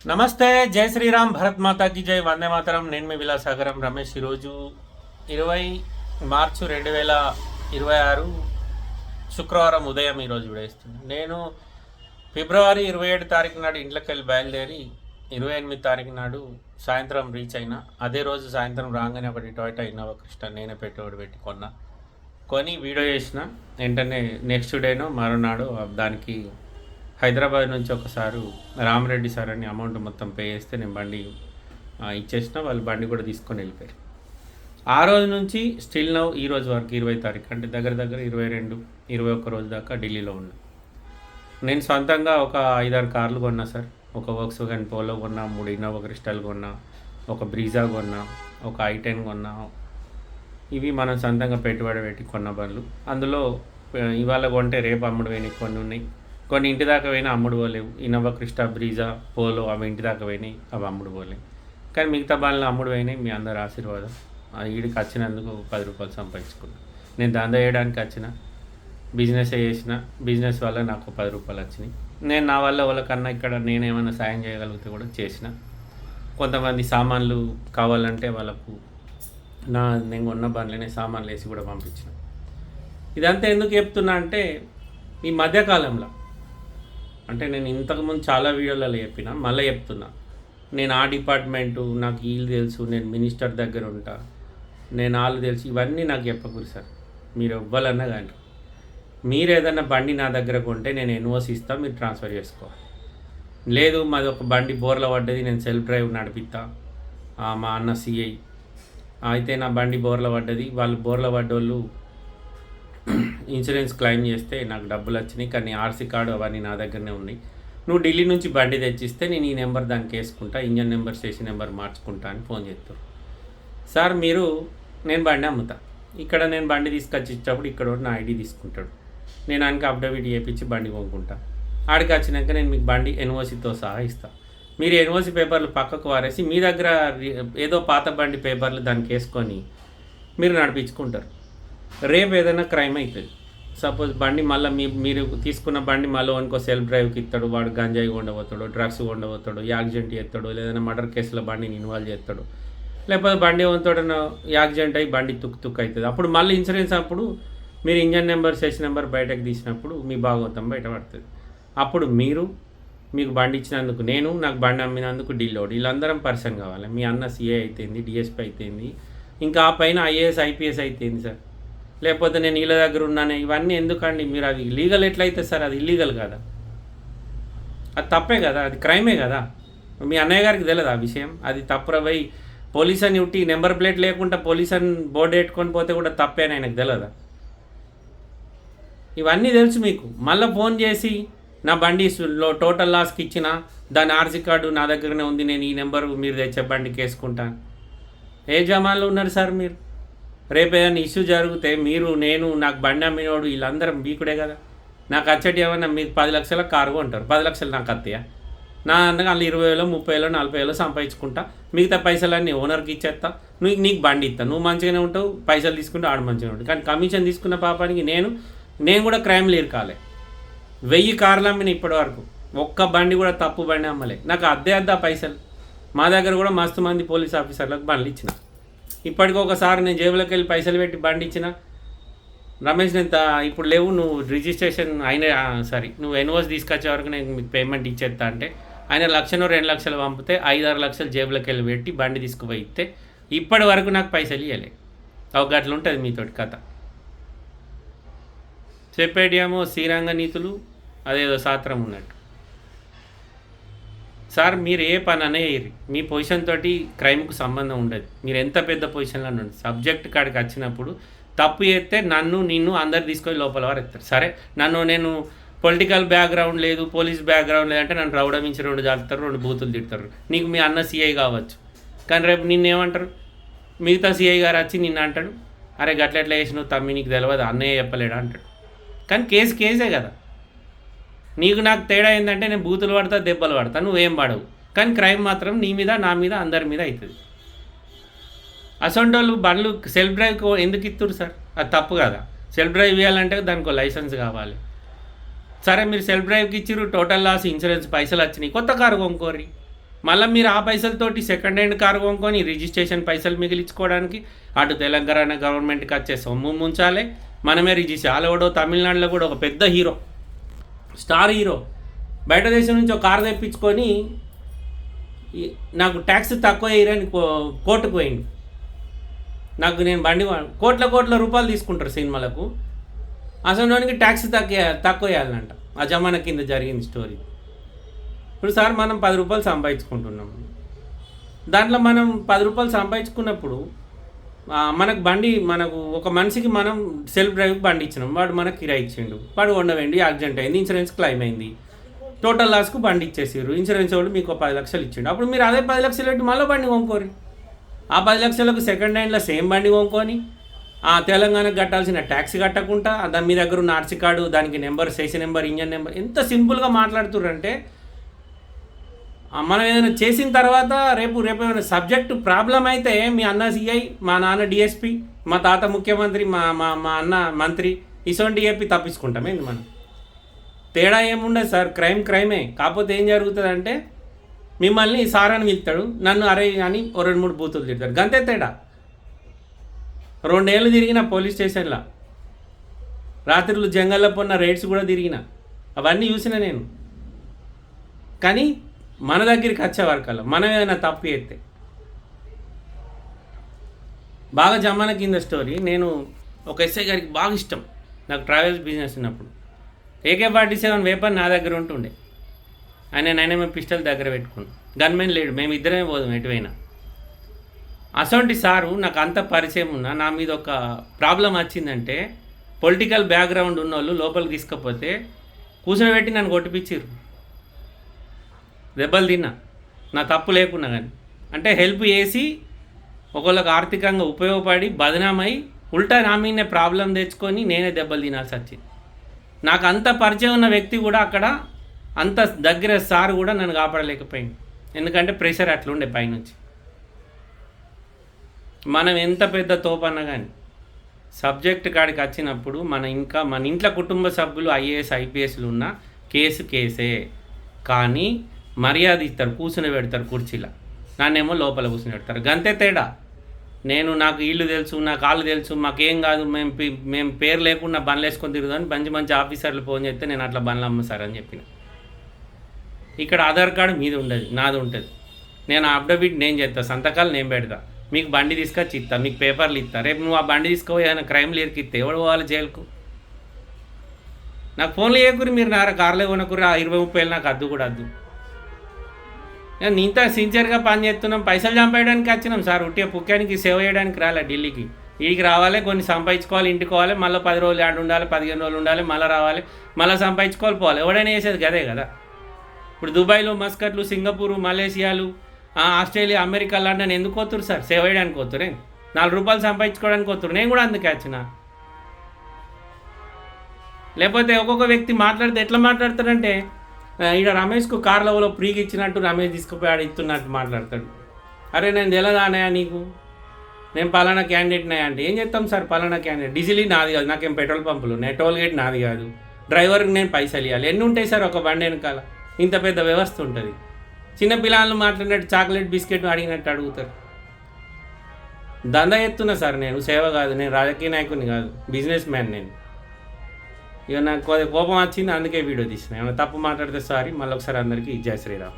నమస్తే, జై శ్రీరామ్, భరత్ మాతాకి జై, వందే మాతరం. నేను మీ విలాసాగరం రమేష్. ఈరోజు 20 మార్చు 2026 శుక్రవారం ఉదయం ఈరోజు విడేస్తుంది. నేను ఫిబ్రవరి 27 తారీఖు నాడు ఇంట్లోకి వెళ్ళి బయలుదేరి 28 తారీఖు నాడు సాయంత్రం రీచ్ అయినా. అదే రోజు సాయంత్రం రాగానే ఒకటి టొయోటా ఇన్నోవా క్రిస్టా నేనే పెట్టుబడి పెట్టి కొని వీడియో చేసిన. వెంటనే నెక్స్ట్ డేనో మరోనాడు దానికి హైదరాబాద్ నుంచి ఒకసారి రామరెడ్డి సార్ అని అమౌంట్ మొత్తం పే చేస్తే నేను బండి ఇచ్చేసిన. వాళ్ళు బండి కూడా తీసుకొని వెళ్ళిపోయారు. ఆ రోజు నుంచి స్టిల్ నౌ ఈ రోజు వరకు 20 తారీఖు అంటే దగ్గర 22, 21 రోజు దాకా ఢిల్లీలో ఉన్నా. నేను సొంతంగా ఒక 5-6 కార్లు కొన్నా సార్. ఒక వోక్స్‌వ్యాగన్ పోలో కొన్నా, 3 ఇన్నోవా క్రిస్టల్ కొన్నా, ఒక బ్రీజా కొన్నా, ఒక i10 కొన్నా. ఇవి మనం సొంతంగా పెట్టుబడి పెట్టి కొన్న బండ్లు. అందులో ఇవాళ కొంటే రేపు అమ్ముడు పోయినాయి కొన్ని ఉన్నాయి. కొన్ని ఇంటి దాకా పోయినా అమ్ముడు పోలేవు. ఇన్నోవా క్రిస్టా, బ్రీజా, పోలో అవి ఇంటి దాకా పోయినాయి, అవి అమ్ముడు పోలేవు. కానీ మిగతా బండ్లు అమ్ముడు పోయినాయి. మీ అందరి ఆశీర్వాదం. ఈడికి వచ్చినందుకు 10 రూపాయలు సంపాదించుకున్నాను. నేను దందా వేయడానికి వచ్చిన, బిజినెస్ చేసిన. బిజినెస్ వల్ల నాకు 10 రూపాయలు వచ్చినాయి. నేను నా వల్ల వాళ్ళకన్నా ఇక్కడ నేనేమైనా సాయం చేయగలిగితే కూడా చేసిన. కొంతమంది సామాన్లు కావాలంటే వాళ్ళకు నేను కొన్న బండ్లనే సామాన్లు వేసి కూడా పంపించిన. ఇదంతా ఎందుకు చెప్తున్నా అంటే ఈ మధ్యకాలంలో అంటే నేను ఇంతకుముందు చాలా వీడియోలలో చెప్పిన, మళ్ళీ చెప్తున్నా. నేను ఆ డిపార్ట్మెంటు, నాకు వీళ్ళు తెలుసు, నేను మినిస్టర్ దగ్గర ఉంటా, నేను వాళ్ళు తెలుసు, ఇవన్నీ నాకు చెప్పకూడదు సార్. మీరు ఎవ్వాలన్నా కానీ మీరు ఏదైనా బండి నా దగ్గర కొంటే నేను ఎన్ఓసి ఇస్తా, మీరు ట్రాన్స్ఫర్ చేసుకోవాలి. లేదు మాది ఒక బండి బోర్ల పడ్డది, నేను సెల్ఫ్ డ్రైవ్ నడిపిస్తా, మా అన్న సిఐ అయితే నా బండి బోర్ల పడ్డది, వాళ్ళు బోర్ల పడ్డోళ్ళు ఇన్సూరెన్స్ క్లెయిమ్ చేస్తే నాకు డబ్బులు వచ్చినాయి, కానీ ఆర్సీ కార్డు అవన్నీ నా దగ్గరనే ఉన్నాయి. నువ్వు ఢిల్లీ నుంచి బండి తెచ్చిస్తే నేను ఈ నెంబర్ దానికి వేసుకుంటా, ఇంజన్ నెంబర్, స్టేషన్ నెంబర్ మార్చుకుంటా అని ఫోన్ చేస్తారు. సార్ నేను బండి అమ్ముతా, ఇక్కడ నేను బండి తీసుకొచ్చి ఇచ్చేటప్పుడు ఇక్కడ నా ఐడి తీసుకుంటాడు, నేను ఆయనకి అప్డేట్ చేయించి బండి కొనుక్కుంటా. ఆడికి వచ్చినాక నేను మీకు బండి ఎన్ఓసితో సహా ఇస్తాను. మీరు ఎన్ఓసి పేపర్లు పక్కకు వారేసి మీ దగ్గర ఏదో పాత బండి పేపర్లు దానికి వేసుకొని మీరు నడిపించుకుంటారు. రేపు ఏదైనా క్రైమ్ అవుతుంది. సపోజ్ బండి మళ్ళీ మీరు తీసుకున్న బండి మళ్ళీ ఇంకో సెల్ఫ్ డ్రైవ్కి ఇస్తాడు, వాడు గంజాయి ఉండబోతాడు, డ్రగ్స్ ఉండబోతాడు, యాక్సిడెంట్ చేస్తాడు, లేదన్నా మర్డర్ కేసులో బండిని ఇన్వాల్వ్ చేస్తాడు, లేకపోతే బండి వంతోడన యాక్సిడెంట్ అయ్యి బండి తుక్కు అవుతుంది. అప్పుడు మళ్ళీ ఇన్సూరెన్స్ అప్పుడు మీరు ఇంజన్ నెంబర్, స్టేషన్ నెంబర్ బయటకు తీసినప్పుడు మీ భాగవతం బయటపడుతుంది. అప్పుడు మీకు బండి ఇచ్చినందుకు నేను, నాకు బండి అమ్మినందుకు డీలోడ్, వీళ్ళందరం పర్సన్ కావాలి. మీ అన్న సిఏ అయితేంది, డిఎస్పీ అయితేంది, ఇంకా ఆ పైన ఐఏఎస్, ఐపీఎస్ అయితేంది సార్. లేకపోతే నేను వీళ్ళ దగ్గర ఉన్నానే, ఇవన్నీ ఎందుకండి? మీరు అది లీగల్ ఎట్లయితే సార్, అది ఇల్లీగల్ కదా, అది తప్పే కదా, అది క్రైమే కదా. మీ అన్నయ్య గారికి తెలియదు ఆ విషయం? అది తప్పురవై పోలీస్ అని ఉట్టి నెంబర్ ప్లేట్ లేకుండా పోలీస్ అని బోర్డు పెట్టుకొని పోతే కూడా తప్పే అని ఆయనకు తెలియదా? ఇవన్నీ తెలుసు మీకు. మళ్ళీ ఫోన్ చేసి నా బండి టోటల్ లాస్కి ఇచ్చిన, దాని ఆర్సీ కార్డు నా దగ్గరనే ఉంది, నేను ఈ నెంబరు మీరు తెచ్చే బండికి వేసుకుంటాను. ఏ జమాన్లో ఉన్నారు సార్ మీరు? రేపు ఏదైనా ఇష్యూ జరిగితే నేను నాకు బండి అమ్మినోడు వీళ్ళందరం బీకుడే కదా. నాకు వచ్చేటి ఏమన్నా మీకు 10 లక్షల కారు కొంటారు, 10 లక్షలు నాకు అత్తయ్యా? నా అందుకు వాళ్ళు 20,000, 30,000, 40,000 సంపాదించుకుంటా, మిగతా పైసలన్నీ ఓనర్కి ఇచ్చేస్తా, నీకు బండి ఇస్తా, నువ్వు మంచిగానే ఉంటావు, పైసలు తీసుకుంటే ఆడు మంచిగా ఉంటావు. కానీ కమిషన్ తీసుకున్న పాపానికి నేను కూడా క్రైమ్లు ఇరకాలే. 1000 కార్లు అమ్మిన ఇప్పటి వరకు ఒక్క బండి కూడా తప్పు బండి అమ్మలే. నాకు అద్దా పైసలు. మా దగ్గర కూడా మస్తు మంది పోలీస్ ఆఫీసర్లకు బండ్లు ఇచ్చిన. ఇప్పటికి ఒకసారి నేను జేబులోకి వెళ్ళి పైసలు పెట్టి బండి ఇచ్చిన, రమేష్ నేను ఇప్పుడు లేవు, నువ్వు రిజిస్ట్రేషన్ నువ్వు ఎన్ఓసి తీసుకొచ్చే వరకు నేను మీకు పేమెంట్ ఇచ్చేస్తా అంటే ఆయన 1,00,000, 2 లక్షలు పంపితే 5-6 లక్షలు జేబులోకి వెళ్ళి పెట్టి బండి తీసుకుపోయి ఇస్తే ఇప్పటి వరకు నాకు పైసలు ఇవ్వలే. ఒక గట్ల ఉంటుంది మీతోటి కథ. చెప్పేటియేమో శ్రీరంగ నీతులు, అదేదో శాస్త్రం ఉన్నట్టు. సార్ మీరు ఏ పని అనేయరు, మీ పొజిషన్ తోటి క్రైమ్కు సంబంధం ఉండదు. మీరు ఎంత పెద్ద పొజిషన్లో ఉండండి, సబ్జెక్ట్ కాడికి వచ్చినప్పుడు తప్పు చేస్తే నిన్ను అందరు తీసుకొని లోపల వారు ఎత్తారు. సరే నేను పొలిటికల్ బ్యాక్గ్రౌండ్ లేదు, పోలీస్ బ్యాక్గ్రౌండ్ లేదంటే నన్ను రౌడ మించి 2 జాలుతారు, 2 బూతులు తిడతారు. నీకు మీ అన్న సిఐ కావచ్చు, కానీ రేపు నిన్నేమంటారు? మిగతా సిఐ గారు వచ్చి నిన్ను అంటాడు, అరే గట్లెట్లా చేసినావు తమ్మి, నీకు తెలియదు, అన్నయ్య చెప్పలేడా అంటాడు. కానీ కేసే కదా. నీకు నాకు తేడా ఏంటంటే నేను బూతులు పడతా, దెబ్బలు పడతా, నువ్వేం పడవు. కానీ క్రైమ్ మాత్రం నీ మీద, నా మీద, అందరి మీద అవుతుంది. అసొంటోళ్ళు బండ్లు సెల్ఫ్ డ్రైవ్ ఎందుకు ఇస్తున్నారు సార్? అది తప్పు కదా. సెల్ఫ్ డ్రైవ్ ఇవ్వాలంటే దానికి లైసెన్స్ కావాలి. సరే మీరు సెల్ఫ్ డ్రైవ్కి ఇచ్చిర్రు, టోటల్ లాస్, ఇన్సూరెన్స్ పైసలు వచ్చినాయి, కొత్త కారు కొనుక్కోర్రి. మళ్ళీ మీరు ఆ పైసలతోటి సెకండ్ హ్యాండ్ కారు కొనుక్కొని రిజిస్ట్రేషన్ పైసలు మిగిలించుకోవడానికి అటు తెలంగాణ గవర్నమెంట్కి వచ్చే సొమ్ము ముంచాలి, మనమే రిజిస్టర్. ఆలోడో తమిళనాడులో కూడా ఒక పెద్ద హీరో, స్టార్ హీరో బయట దేశం నుంచి ఒక కారు తెప్పించుకొని నాకు ట్యాక్స్ తక్కువ వేయరని కోర్టుకు పోయింది. నేను బండి కోట్ల రూపాయలు తీసుకుంటారు సినిమాలకు, అసలు ట్యాక్స్ తక్కువ వేయాలంట. ఆ జమానా కింద జరిగింది స్టోరీ. ఇప్పుడు సార్ మనం 10 రూపాయలు సంపాదించుకుంటున్నాం, దాంట్లో మనం 10 రూపాయలు సంపాదించుకున్నప్పుడు మనకు ఒక మనిషికి మనం సెల్ఫ్ డ్రైవ్కి బండి ఇచ్చినాం, వాడు మనకు కిరాయి ఇచ్చిండు, వాడు ఉండవండి యాక్సిడెంట్ అయింది, ఇన్సూరెన్స్ క్లెయిమ్ అయింది, టోటల్ లాస్కు బండి ఇచ్చేసారు, ఇన్సూరెన్స్ వాడు మీకు 10 లక్షలు ఇచ్చిండు. అప్పుడు మీరు అదే 10 లక్షలు పెట్టి మళ్ళీ బండి కొనుక్కోరు. ఆ 10 లక్షలకు సెకండ్ హ్యాండ్లో సేమ్ బండి కొనుక్కొని తెలంగాణకు కట్టాల్సిన ట్యాక్స్ కట్టకుండా దాని మీ దగ్గర ఉన్న ఆర్సీ కార్డు, దానికి number, session number, engine number, ఎంత సింపుల్గా మాట్లాడుతున్నారంటే మనం ఏదైనా చేసిన తర్వాత రేపు ఏమైనా సబ్జెక్టు ప్రాబ్లం అయితే మీ అన్న సిఐ, మా నాన్న డిఎస్పి, మా తాత ముఖ్యమంత్రి, మా అన్న మంత్రి, ఇసోంటి చెప్పి తప్పించుకుంటాం. ఏంది మనం తేడా ఏముండదు సార్, క్రైమే. కాకపోతే ఏం జరుగుతుందంటే మిమ్మల్ని సార్ అని పిలుస్తాడు, నన్ను అరే అని 2-3 బూతులు తిడతాడు, గంతే తేడా. 2 ఏళ్ళు తిరిగిన పోలీస్ స్టేషన్లో, రాత్రులు జంగల్లో పొన్న రైడ్స్ కూడా తిరిగిన, అవన్నీ చూసిన నేను. కానీ మన దగ్గరికి వచ్చే వరకల్లా మనం ఏదైనా తప్పు చేస్తే బాగా జమానా కింద స్టోరీ. నేను ఒక ఎస్ఐ గారికి బాగా ఇష్టం, నాకు ట్రావెల్స్ బిజినెస్ ఉన్నప్పుడు AK-47 వేపన్ నా దగ్గర ఉంటుండే, ఆయన పిస్టల్ దగ్గర పెట్టుకుని, గన్మెన్ లేడు, మేము ఇద్దరమే పోదాం ఎటువైనా. అసొంటి సారు నాకు అంత పరిచయం ఉన్నా, నా మీద ఒక ప్రాబ్లం వచ్చిందంటే పొలిటికల్ బ్యాక్గ్రౌండ్ ఉన్న వాళ్ళు లోపలికి తీసుకపోతే కూర్చోబెట్టి నన్ను కొట్టిపించారు, దెబ్బలు తిన్నా, నా తప్పు లేకున్నా. కానీ అంటే హెల్ప్ చేసి ఒకళ్ళకి ఆర్థికంగా ఉపయోగపడి బదనామై ఉల్టా నా మీదనే ప్రాబ్లం తెచ్చుకొని నేనే దెబ్బలు తినాల్సి వచ్చింది. నాకు అంత పరిచయం ఉన్న వ్యక్తి కూడా అక్కడ, అంత దగ్గర సార్ కూడా నన్ను కాపాడలేకపోయింది, ఎందుకంటే ప్రెషర్ అట్లుండే పైనుంచి. మనం ఎంత పెద్ద తోపన్నా కానీ సబ్జెక్ట్ కాడికి వచ్చినప్పుడు మన ఇంట్లో కుటుంబ సభ్యులు IAS IPSలు ఉన్న కేసే. కానీ మర్యాద ఇస్తారు, కూర్చుని పెడతారు కుర్చీలో, నన్నేమో లోపల కూర్చుని పెడతారు, గంతే తేడా. నాకు ఇల్లు తెలుసు, నాకు కాళ్ళు తెలుసు, మాకేం కాదు, మేము పేరు లేకుండా బండ్లు వేసుకొని తిరుగుదామని మంచి ఆఫీసర్లు ఫోన్ చేస్తే నేను అట్లా బండ్లు అమ్మసారని చెప్పిన. ఇక్కడ ఆధార్ కార్డు మీది ఉండదు, నాది ఉంటుంది, నేను అఫిడవిట్ నేను చేస్తాను, సంతకాలు నేను పెడతా, మీకు బండి తీసుకొచ్చి ఇస్తా, మీకు పేపర్లు ఇస్తా. రేపు నువ్వు ఆ బండి తీసుకోవాలి ఏమైనా క్రైమ్లు ఇరికిస్తే ఎవడు పోవాలి జైలుకు? నాకు ఫోన్లు చేయకూరి, మీరు కార్లో కొనకూరి, 20-30 ఏళ్ళు నాకు అద్దు కూడా అద్దు. నేను ఇంత సిన్సియర్గా పని చేస్తున్నాం, పైసలు చంపేయడానికి వచ్చినాం సార్, ఉట్టిగా పుక్కానికి సేవ చేయడానికి రాలే ఢిల్లీకి. వీడికి రావాలి, కొన్ని సంపాదించుకోవాలి, ఇంటికోవాలి, మళ్ళీ 10 రోజులు ఆడ ఉండాలి, 15 రోజులు ఉండాలి, మళ్ళీ రావాలి, మళ్ళీ సంపాదించుకోవాలి, పోవాలి. ఎవడైనా చేసేది గదే కదా. ఇప్పుడు దుబాయ్లో, మస్కట్లు, సింగపూరు, మలేషియాలు, ఆస్ట్రేలియా, అమెరికా, లండన్ ఎందుకు పోతురు సార్? సేవ చేయడానికి పోతురే, 4 రూపాయలు సంపాదించుకోవడానికి పోతురు. నేను కూడా అందుకే వచ్చిన. లేకపోతే ఒక్కొక్క వ్యక్తి మాట్లాడితే ఎట్లా మాట్లాడతాడంటే, ఇక్కడ రమేష్కు కార్లో ఫ్రీగా ఇచ్చినట్టు రమేష్ తీసుకుపోయి ఆడ ఇస్తున్నట్టు మాట్లాడతాడు. అరే నేను తెలదానయా నీకు, నేను పలానా క్యాండిడేట్నే అంటే ఏం చెప్తాం సార్, పలానా క్యాండిడేట్, డీజిల్ నాది కాదు, నాకేం పెట్రోల్ పంపులు ఉన్నాయి, టోల్ గేట్ నాది కాదు, డ్రైవర్కి నేను పైసలు ఇవ్వాలి, ఎన్ని ఉంటాయి సార్ ఒక బండి వెనకాల? ఇంత పెద్ద వ్యవస్థ ఉంటుంది. చిన్నపిల్లలు మాట్లాడినట్టు చాక్లెట్ బిస్కెట్ అడిగినట్టు అడుగుతారు. దందా ఎత్తున్నా సార్, నేను సేవ కాదు, నేను రాజకీయ నాయకుని కాదు, బిజినెస్ మ్యాన్ నేను. ఇక నాకు కోపం వచ్చింది, అందుకే వీడియో తీసిన. ఏమైనా తప్పు మాట్లాడితే సారీ. మళ్ళీ ఒకసారి అందరికీ జై శ్రీరామ్.